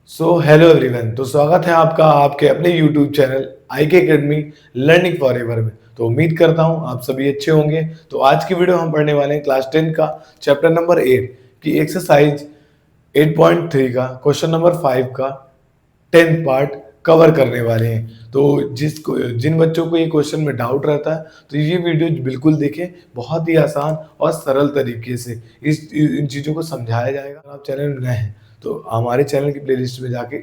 Hello everyone. तो स्वागत है आपका आपके अपने YouTube channel IK academy learning for ever में। तो उम्मीद करता हूँ आप सभी अच्छे होंगे। तो आज की वीडियो हम पढ़ने वाले हैं क्लास 10 का चैप्टर नंबर 8 की एक्सरसाइज 8.3 का क्वेश्चन नंबर 5 का 10th पार्ट कवर करने वाले हैं। तो जिन बच्चों को ये क्वेश्चन में डाउट रहता है तो ये वीडियो बिल्कुल देखें। बहुत ही आसान और सरल तरीके से इन चीज़ों को समझाया जाएगा। अगर आप चैनल में नए हैं तो हमारे चैनल की प्लेलिस्ट में जाके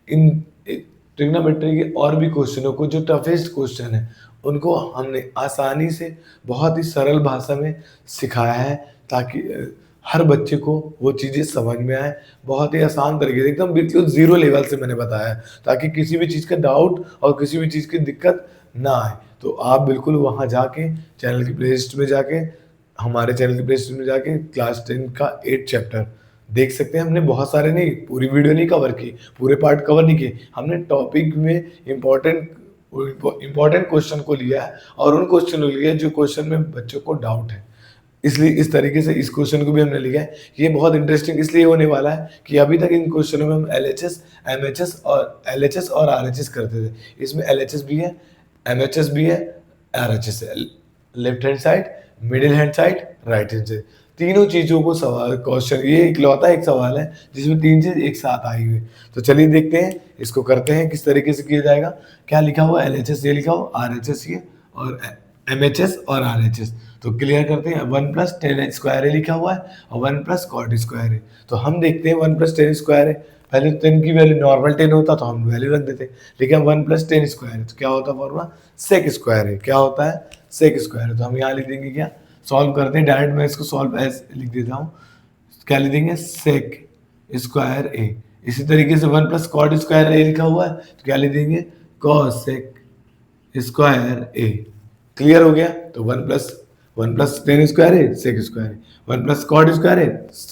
इन ट्रिग्नोमेट्री के और भी क्वेश्चनों को, जो टफेस्ट क्वेश्चन है, उनको हमने आसानी से बहुत ही सरल भाषा में सिखाया है, ताकि हर बच्चे को वो चीज़ें समझ में आए। बहुत ही आसान तरीके से, एकदम बिल्कुल ज़ीरो लेवल से मैंने बताया है, ताकि किसी भी चीज़ का डाउट और किसी भी चीज़ की दिक्कत ना आए। तो आप बिल्कुल वहाँ जाके चैनल की प्लेलिस्ट में जाके, हमारे चैनल की प्लेलिस्ट में जाके क्लास 10 का 8 चैप्टर देख सकते हैं। हमने बहुत सारे नहीं, पूरी वीडियो नहीं कवर की, पूरे पार्ट कवर नहीं किए। हमने टॉपिक में इम्पोर्टेंट क्वेश्चन को लिया है और उन क्वेश्चन को लिया जो क्वेश्चन में बच्चों को डाउट है। इसलिए इस तरीके से इस क्वेश्चन को भी हमने लिया है। ये बहुत इंटरेस्टिंग इसलिए होने वाला है कि अभी तक इन क्वेश्चनों में हम एलएचएस, एमएचएस और आरएचएस करते थे। इसमें एलएचएस भी है, एमएचएस भी है, आरएचएस है। Left hand side, middle hand side, right hand side, तीनों चीज़ों को सवाल क्वेश्चन, ये इकलौता एक सवाल है जिसमें तीन चीज़ एक साथ आई हुई है। तो चलिए देखते हैं, इसको करते हैं किस तरीके से किया जाएगा। क्या लिखा हुआ है? एलएचएस ये लिखा हुआ, आरएचएस ये, और एमएचएस और आरएचएस। तो क्लियर करते हैं। 1 + 10 स्क्वायर लिखा हुआ है और 1 + कॉट स्क्वायर है। तो हम देखते हैं 1 + 10 स्क्वायर है। पहले तो 10 की वैल्यू नॉर्मल 10 होता तो हम वैल्यू रख देते, लेकिन 1 + 10 स्क्वायर है तो क्या होता है फॉर्मूला? सेक स्क्वायर है। क्या होता है? सेक स्क्वायर है। तो हम यहाँ लिख देंगे क्या? सॉल्व करते हैं डायरेक्ट। मैं इसको सॉल्व ऐसे लिख देता हूँ। क्या लिख देंगे? सेक स्क्वायर ए। इसी तरीके से 1 + कॉट स्क्वायर ए लिखा हुआ है तो क्या लिख देंगे? कॉस सेक स्क्वायर ए। क्लियर हो गया? तो 1 + 10 स्क्वायर है, सेक स्क्वायर है। 1 + कॉट स्क्वायर है,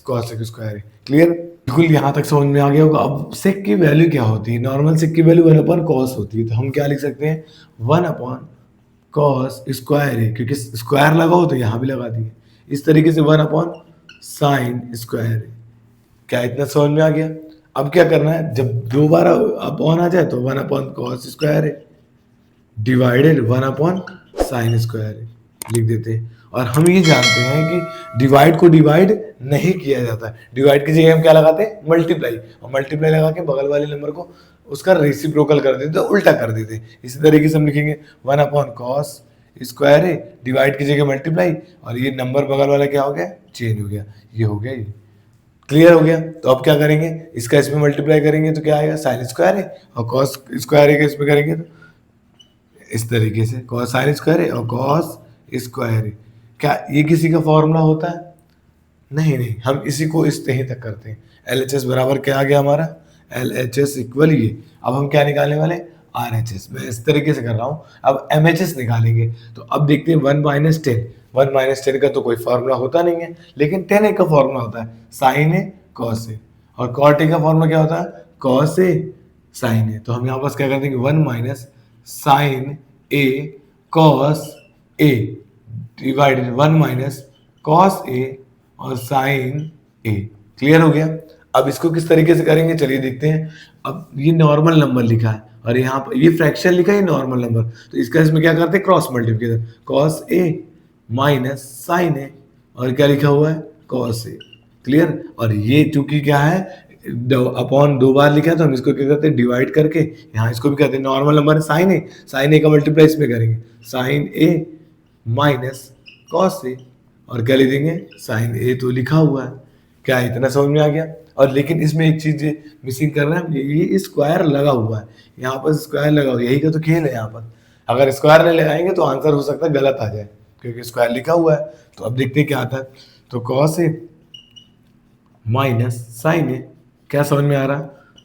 कॉस सेक स्क्वायर है। क्लियर? बिल्कुल यहाँ तक समझ में आ गया होगा। अब सेक की वैल्यू क्या होती है? नॉर्मल सेक की वैल्यू 1/cos होती है। तो हम क्या लिख सकते हैं? 1/cos स्क्वायर है, क्योंकि स्क्वायर लगाओ तो यहाँ भी लगा दिए। इस तरीके से 1/sin स्क्वायर है। क्या इतना समझ में आ गया? अब क्या करना है? जब दो बार अपॉन आ जाए तो 1/cos स्क्वायर है डिवाइडेड 1/sin स्क्वायर है लिख देते हैं। और हम ये जानते हैं कि डिवाइड को डिवाइड नहीं किया जाता है। डिवाइड की जगह हम क्या लगाते हैं? मल्टीप्लाई। और मल्टीप्लाई लगा के बगल वाले नंबर को उसका रेसिप्रोकल कर देते, उल्टा कर देते। इसी तरीके से हम लिखेंगे 1/cos स्क्वायर है, डिवाइड की जगह मल्टीप्लाई, और ये नंबर बगल वाला क्या हो गया? चेंज हो गया। ये हो गया ये। क्लियर हो गया? तो अब क्या करेंगे? इसका इसमें मल्टीप्लाई करेंगे तो क्या आएगा? साइन स्क्वायर है, और कॉस स्क्वायर है इसमें करेंगे तो इस तरीके से कॉस साइन स्क्वायर है और कॉस स्क्वायर है। क्या ये किसी का फॉर्मूला होता है? नहीं नहीं, हम इसी को इस यहीं तक करते हैं। LHS बराबर क्या आ गया हमारा? LHS इक्वल ये। अब हम क्या निकालने वाले? RHS। मैं इस तरीके से कर रहा हूँ। अब MHS निकालेंगे। तो अब देखते हैं 1 - 10। 1 - 10 का तो कोई फॉर्मूला होता नहीं है, लेकिन 10 A का फॉर्मूला होता है, साइन ए कॉस ए। और कॉट ए का फॉर्मूला क्या होता है? कॉस ए साइन ए। तो हम यहाँ पास क्या कर देंगे? 1 - sign A cos A divided 1 - cos A और साइन ए। क्लियर हो गया? अब इसको किस तरीके से करेंगे चलिए देखते हैं। अब ये नॉर्मल नंबर लिखा है और यहाँ पर ये फ्रैक्शन लिखा है, ये नॉर्मल नंबर, तो इसका इसमें क्या करते हैं? Cross multiplication. Cos A minus sign ए, और क्या लिखा हुआ है? Cos A. क्लियर? और ये चूंकि क्या है, अपॉन 2 बार लिखा है तो हम इसको क्या करते हैं? डिवाइड करके यहाँ इसको भी कहते हैं, नॉर्मल नंबर है साइन ए, साइन ए का मल्टीप्लाई इसमें करेंगे, sign A minus cos A, और क्या लिख देंगे? साइन ए तो लिखा हुआ है। क्या इतना समझ में आ गया? और लेकिन इसमें एक चीज मिसिंग कर रहे हैं, ये स्क्वायर लगा हुआ है, यहाँ पर स्क्वायर लगा हुआ है, यही का तो खेल है यहाँ पर। अगर स्क्वायर नहीं लगाएंगे तो आंसर हो सकता है गलत आ जाए, क्योंकि स्क्वायर लिखा हुआ है। तो अब देखते हैं क्या आता है। तो कॉस ए माइनस साइन ए, क्या समझ में आ रहा?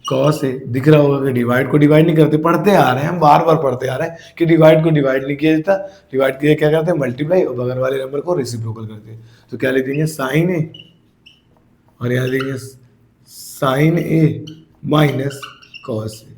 कॉस ए दिख रहा होगा कि डिवाइड को डिवाइड नहीं करते, पढ़ते आ रहे हैं हम, बार बार पढ़ते आ रहे हैं कि डिवाइड को डिवाइड नहीं किया जाता। डिवाइड किया क्या करते हैं? मल्टीप्लाई, और बगल वाले नंबर को रेसिप्रोकल करते हैं। तो क्या लिख देंगे? साइन ए, और यहाँ लिखेंगे sign A minus cos A,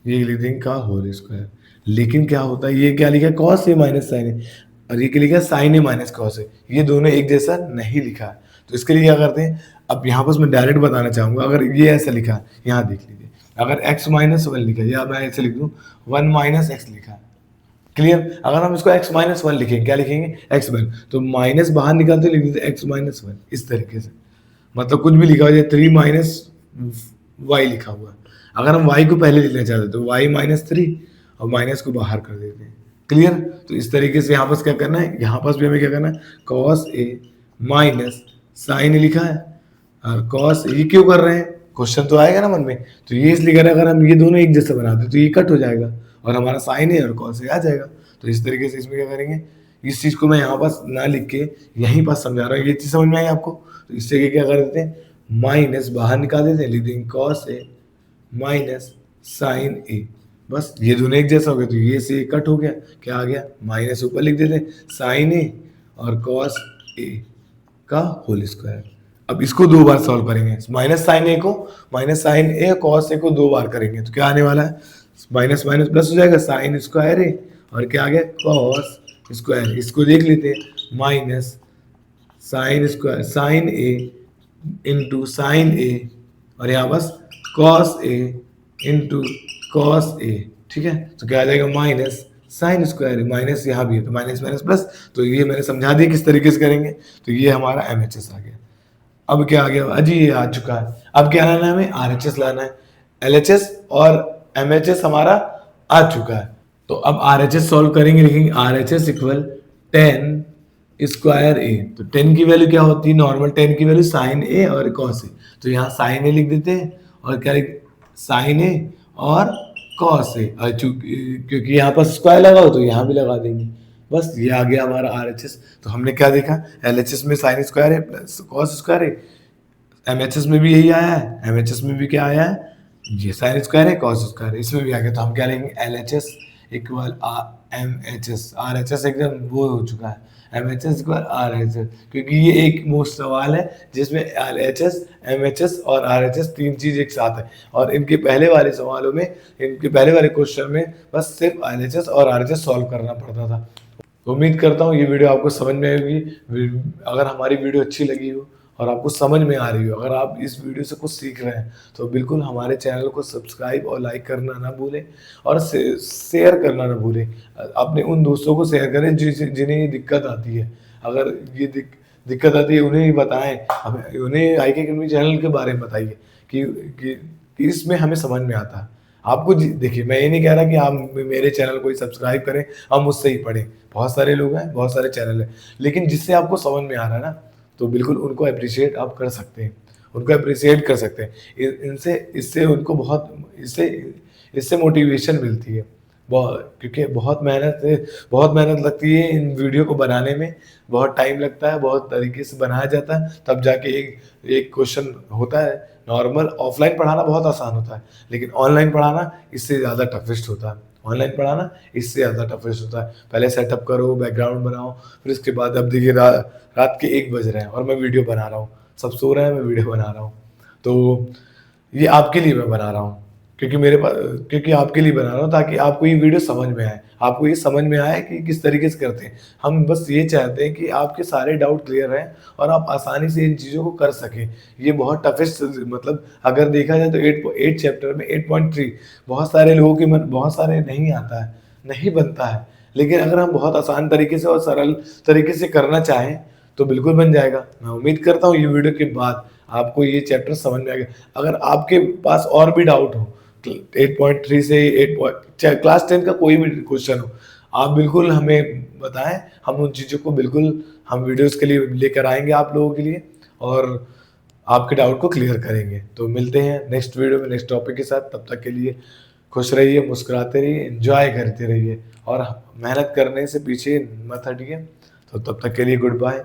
ये लिख देंगे का होल स्क्वायर। लेकिन क्या होता है, ये क्या लिखा है? कॉस ए माइनस साइन ए, और ये क्या लिखा है? Sign A minus cos A. ये दोनों एक जैसा नहीं लिखा है, तो इसके लिए क्या करते हैं? अब यहाँ पर मैं डायरेक्ट बताना चाहूँगा, अगर ये ऐसा लिखा है, यहाँ देख लीजिए, अगर x माइनस 1 लिखा है, या मैं ऐसे लिख दूँ 1 माइनस एक्स लिखा है, क्लियर। अगर हम इसको x माइनस 1 लिखेंगे, क्या लिखेंगे, x वन, तो माइनस बाहर निकालते लिख देते x माइनस 1, इस तरीके से। मतलब कुछ भी लिखा हो जाए 3 माइनस वाई लिखा हुआ है, अगर हम y को पहले लिखना चाहते हैं तो y माइनस 3 और माइनस को बाहर कर देते हैं, क्लियर। तो इस तरीके से यहाँ पर क्या करना है, यहाँ पर भी हमें क्या करना है, cos a माइनस साइन लिखा है, और cos ये क्यों कर रहे हैं, क्वेश्चन तो आएगा ना मन में, तो ये इसलिए कर रहे हैं, अगर हम ये दोनों एक जैसे बनाते तो ये कट हो जाएगा और हमारा साइन है और cos आ जाएगा। तो इस तरीके से इसमें क्या करेंगे, इस चीज़ को मैं यहाँ पास ना लिख के यहीं पास समझा रहा हूँ, ये चीज़ समझ में आई आपको। तो इससे क्या कर देते हैं, माइनस बाहर निकाल देते हैं, लिख देंगे cos a minus sign a, बस ये दोनों एक जैसा हो गया, तो ये से कट हो गया, क्या आ गया, माइनस ऊपर लिख देते हैं साइन a और cos a का होल स्क्वायर। अब इसको 2 बार सॉल्व करेंगे, माइनस साइन ए को, minus sign A cos A को 2 बार करेंगे तो क्या आने वाला है, माइनस माइनस प्लस हो जाएगा, साइन स्क्वायर ए और क्या आ गया, कॉस स्क्वायर। इसको देख लेते हैं, माइनस साइन स्क्वायर साइन ए इंटू साइन ए, और यहाँ बस cos A into cos A, ठीक है। तो क्या आ जाएगा, माइनस साइन स्क्वायर, माइनस यहाँ भी है तो माइनस माइनस प्लस, तो ये मैंने समझा दिया किस तरीके से करेंगे। तो ये हमारा MHS आ गया। अब क्या आ गया, अजी ये आ चुका है, अब क्या लाना है, हमें RHS लाना है। LHS और MHS हमारा आ चुका है, तो अब RHS सॉल्व करेंगे, लिखेंगे RHS इक्वल 10 स्क्वायर ए। तो 10 की वैल्यू क्या होती है, नॉर्मल 10 की वैल्यू साइन ए और कॉस ए, तो यहाँ साइन ए लिख देते हैं और क्या लिख, साइन ए और कॉस ए, क्योंकि यहाँ पर स्क्वायर लगा हो तो यहाँ भी लगा देंगे, बस ये आ गया हमारा RHS। तो हमने क्या देखा, LHS में साइन स्क्वायर है प्लस कॉस स्क्वायर है, MHS में भी यही आया है, MHS में भी क्या आया है, ये साइन स्क्वायर है कॉस स्क्वायर है, इसमें भी आ गया। तो हम क्या लेंगे, LHS इक्वल MHS, RHS एकदम वो हो चुका है, MHS इक्वल RHS, क्योंकि ये एक मोस्ट सवाल है जिसमें LHS MHS और RHS तीन चीज एक साथ है, और इनके पहले वाले सवालों में, इनके पहले वाले क्वेश्चन में बस सिर्फ LHS और RHS सॉल्व करना पड़ता था। तो उम्मीद करता हूँ ये वीडियो आपको समझ में आएगी। अगर हमारी वीडियो अच्छी लगी हो और आपको समझ में आ रही हो, अगर आप इस वीडियो से कुछ सीख रहे हैं, तो बिल्कुल हमारे चैनल को सब्सक्राइब और लाइक करना ना भूलें, और शेयर करना ना भूलें। अपने उन दोस्तों को शेयर करें जिन्हें ये दिक्कत आती है, अगर ये दिक्कत आती है उन्हें ही बताएं, हमें उन्हें IK अकेडमी चैनल के बारे में बताइए कि इसमें हमें समझ में आता है। आपको देखिए, मैं ये नहीं कह रहा कि आप मेरे चैनल को ही सब्सक्राइब करें, हम मुझसे ही पढ़ें, बहुत सारे लोग हैं, बहुत सारे चैनल हैं, लेकिन जिससे आपको समझ में आ रहा है ना, तो बिल्कुल उनको अप्रिशिएट आप कर सकते हैं, उनको अप्रिशिएट कर सकते हैं। इनसे इससे उनको इससे मोटिवेशन मिलती है, क्योंकि बहुत मेहनत लगती है इन वीडियो को बनाने में, बहुत टाइम लगता है, बहुत तरीके से बनाया जाता है, तब जाके एक क्वेश्चन होता है। नॉर्मल ऑफलाइन पढ़ाना बहुत आसान होता है, लेकिन ऑनलाइन पढ़ाना इससे ज़्यादा टफेस्ट होता है। ऑनलाइन पढ़ाना इससे ज़्यादा टफेस्ट होता है, पहले सेटअप करो, बैकग्राउंड बनाओ, फिर उसके बाद अब देखिए रात के 1 बज रहे हैं और मैं वीडियो बना रहा हूँ, सब सो रहे हैं, मैं वीडियो बना रहा हूँ। तो ये आपके लिए मैं बना रहा हूँ, क्योंकि आपके लिए बना रहा हूँ, ताकि आपको ये वीडियो समझ में आए, आपको ये समझ में आए कि किस तरीके से करते हैं। हम बस ये चाहते हैं कि आपके सारे डाउट क्लियर रहें और आप आसानी से इन चीज़ों को कर सकें। ये बहुत टफेस्ट, मतलब अगर देखा जाए तो 8 चैप्टर में 8.3 बहुत सारे लोगों के मन, बहुत सारे नहीं आता है, नहीं बनता है, लेकिन अगर हम बहुत आसान तरीके से और सरल तरीके से करना चाहें तो बिल्कुल बन जाएगा। मैं उम्मीद करता हूँ ये वीडियो के बाद आपको ये चैप्टर समझ में आ गया। अगर आपके पास और भी डाउट हो, 8.3 से 8 क्लास 10 का कोई भी क्वेश्चन हो, आप बिल्कुल हमें बताएं, हम उन चीज़ों को बिल्कुल हम वीडियोस के लिए लेकर आएंगे आप लोगों के लिए, और आपके डाउट को क्लियर करेंगे। तो मिलते हैं नेक्स्ट वीडियो में नेक्स्ट टॉपिक के साथ, तब तक के लिए खुश रहिए, मुस्कुराते रहिए, एंजॉय करते रहिए, और मेहनत करने से पीछे मत हटिए। तो तब तक के लिए गुड बाय।